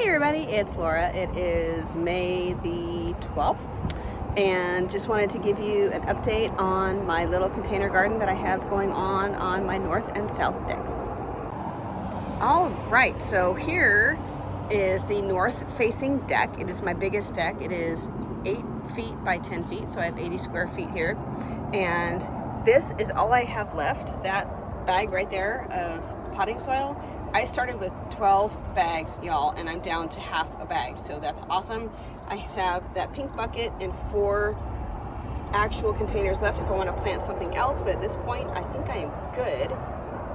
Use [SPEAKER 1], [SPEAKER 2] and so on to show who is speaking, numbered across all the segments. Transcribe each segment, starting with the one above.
[SPEAKER 1] everybody, it's Laura. It is May the 12th and just wanted to give you an update on my little container garden that I have going on my north and south decks. All right, so here is the north facing deck. It is my biggest deck. It is 8 feet by 10 feet, so I have 80 square feet here. And this is all I have left. That bag right there of potting soil, I started with 12 bags, y'all, and I'm down to half a bag, so that's awesome. I have that pink bucket and 4 actual containers left if I want to plant something else, but at this point, I think I am good.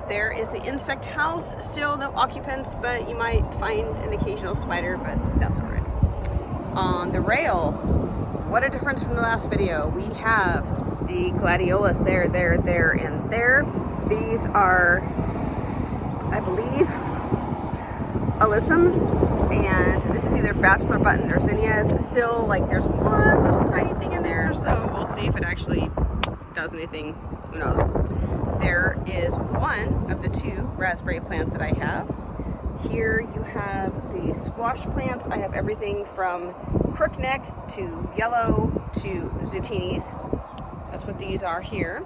[SPEAKER 1] There is the insect house, still no occupants, but you might find an occasional spider, but that's all right. On the rail, what a difference from the last video. We have the gladiolus there, and there. These are, I believe, alyssums, and this is either bachelor button or zinnias. Still, like, there's one little tiny thing in there, so we'll see if it actually does anything. Who knows? There is one of the 2 raspberry plants that I have. Here you have the squash plants. I have everything from crookneck to yellow to zucchinis. That's what these are here.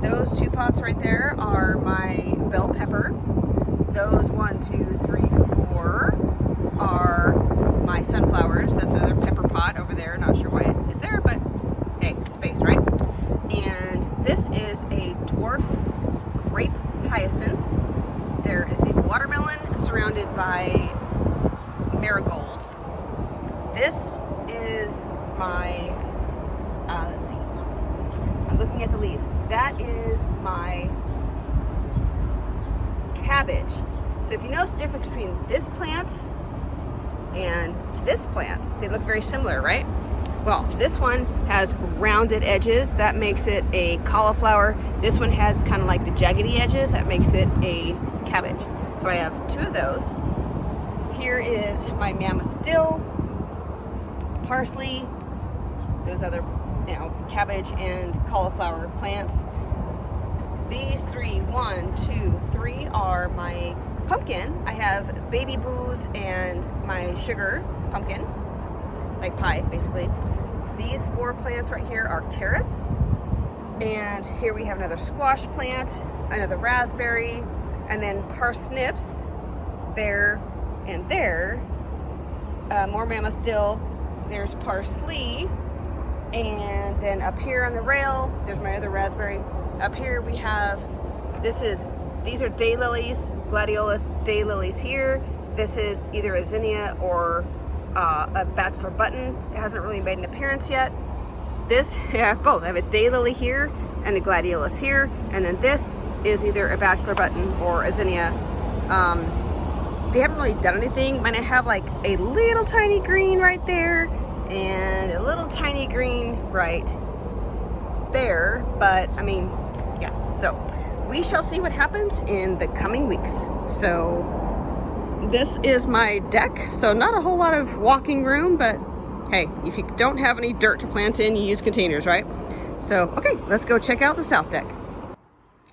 [SPEAKER 1] Those 2 pots right there are my bell pepper. Those 1, 2, 3, 4 are my sunflowers. That's another pepper pot over there. Not sure why it is there, but hey, space, right? And this is a dwarf grape hyacinth. There is a watermelon surrounded by marigolds. This is my, let's see, I'm looking at the leaves. That is my cabbage. So if you notice the difference between this plant and this plant, they look very similar, right? Well, this one has rounded edges. That makes it a cauliflower. This one has kind of like the jaggedy edges. That makes it a cabbage. So I have 2 of those. Here is my mammoth dill, parsley, those other, cabbage and cauliflower plants. These 3, 1, 2, 3 are my pumpkin. I have baby boos and my sugar pumpkin, like pie, basically. These 4 plants right here are carrots. And here we have another squash plant, another raspberry, and then parsnips there and there. More mammoth dill. There's parsley. And then up here on the rail, there's my other raspberry. Up here we have, these are daylilies, gladiolus daylilies here. This is either a zinnia or a bachelor button. It hasn't really made an appearance yet. This, I have both. I have a daylily here and a gladiolus here. And then this is either a bachelor button or a zinnia. They haven't really done anything. Might have like a little tiny green right there and a little tiny green right there. But I mean, yeah. So we shall see what happens in the coming weeks. So this is my deck, so not a whole lot of walking room, but hey, if you don't have any dirt to plant in, you use containers, right? So, okay, let's go check out the south deck.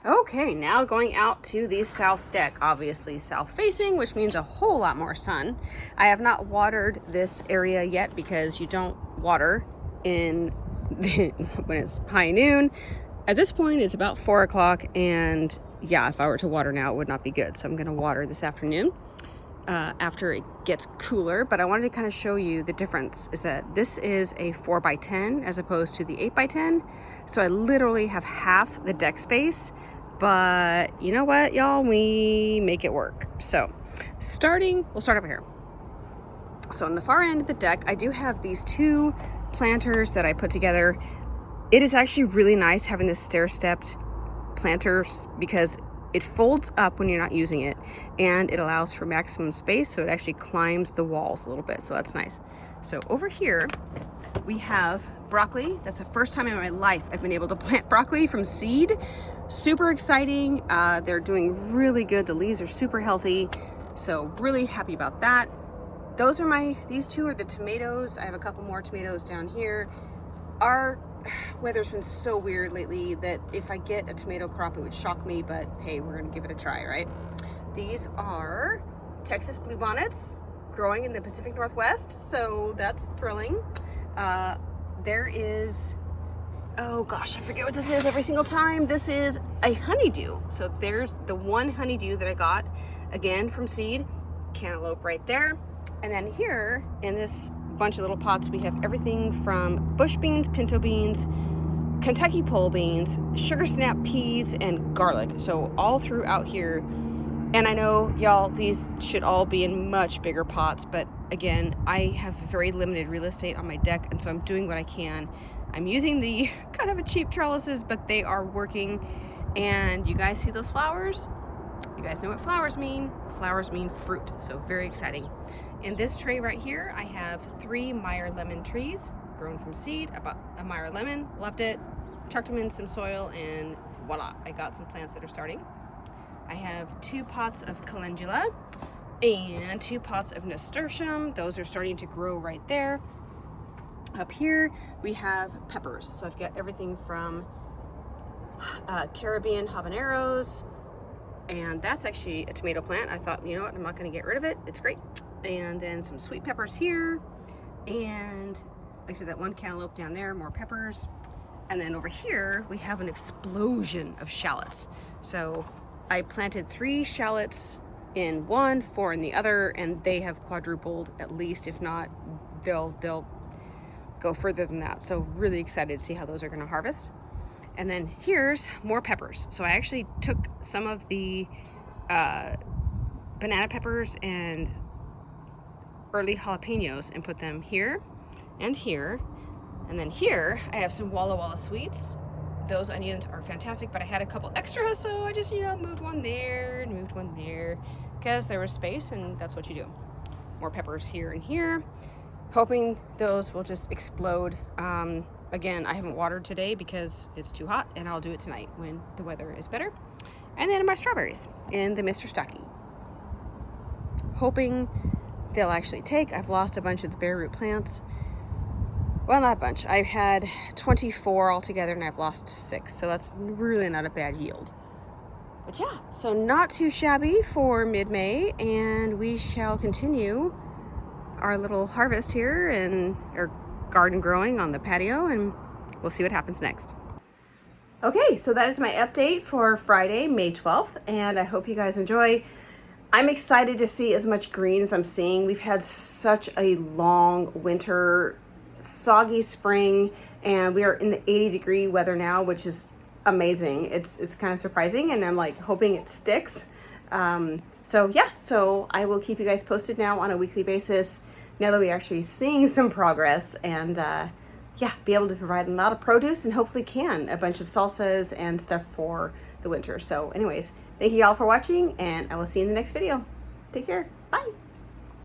[SPEAKER 1] Okay, now going out to the south deck, obviously south facing, which means a whole lot more sun. I have not watered this area yet because you don't water when it's high noon. At this point, it's about 4 o'clock, and yeah, if I were to water now, it would not be good. So I'm gonna water this afternoon. After it gets cooler, but I wanted to kind of show you the difference is that this is a 4x10 as opposed to the 8x10. So I literally have half the deck space, but you know what, y'all, we make it work. So we'll start over here. So on the far end of the deck, I do have these 2 planters that I put together. It is actually really nice having this stair-stepped planters because it folds up when you're not using it, and it allows for maximum space, so it actually climbs the walls a little bit, so that's nice. So over here, we have broccoli. That's the first time in my life I've been able to plant broccoli from seed. Super exciting. They're doing really good. The leaves are super healthy, so really happy about that. These 2 are the tomatoes. I have a couple more tomatoes down here. Our weather's been so weird lately that if I get a tomato crop, it would shock me, but hey, we're gonna give it a try, right? These are Texas bluebonnets, growing in the Pacific Northwest, so that's thrilling. There is, oh gosh, I forget what this is every single time. This is a honeydew. So there's the one honeydew that I got, again from seed, cantaloupe right there. And then here in this bunch of little pots, we have everything from bush beans, pinto beans, Kentucky pole beans, sugar snap peas, and garlic. So all throughout here. And I know, y'all, these should all be in much bigger pots, but again, I have very limited real estate on my deck, and so I'm doing what I can. I'm using the kind of a cheap trellises, but they are working. And you guys see those flowers? You guys know what flowers mean. Flowers mean fruit, so very exciting. In this tray right here, I have 3 Meyer lemon trees grown from seed, about a Meyer lemon, loved it, chucked them in some soil, and voila, I got some plants that are starting. I have 2 pots of calendula and 2 pots of nasturtium. Those are starting to grow right there. Up here we have peppers. So I've got everything from Caribbean habaneros, and that's actually a tomato plant. I thought, you know what, I'm not going to get rid of it. It's great. And then some sweet peppers here, and like I said, that one cantaloupe down there, more peppers. And then over here we have an explosion of shallots. So I planted 3 shallots in one, 4 in the other, and they have quadrupled at least. If not, they'll go further than that. So really excited to see how those are going to harvest. And then here's more peppers. So I actually took some of the banana peppers and early jalapenos and put them here and here. And then here I have some Walla Walla sweets. Those onions are fantastic, but I had a couple extras, so I just, moved one there and moved one there because there was space, and that's what you do. More peppers here and here, hoping those will just explode. Again, I haven't watered today because it's too hot, and I'll do it tonight when the weather is better. And then my strawberries in the Mr. Stuckey, hoping they'll actually take. I've lost a bunch of the bare root plants. Well, not a bunch. I've had 24 altogether, and I've lost 6, so that's really not a bad yield. But yeah, so not too shabby for mid-May, and we shall continue our little harvest here and our garden growing on the patio, and we'll see what happens next. Okay, so that is my update for Friday, May 12th, and I hope you guys enjoy. I'm excited to see as much green as I'm seeing. We've had such a long winter, soggy spring, and we are in the 80-degree weather now, which is amazing. It's kind of surprising, and I'm like hoping it sticks. So yeah, so I will keep you guys posted now on a weekly basis now that we're actually seeing some progress, and yeah, be able to provide a lot of produce and hopefully can a bunch of salsas and stuff for the winter. So anyways, thank you all for watching, and I will see you in the next video. Take care. Bye.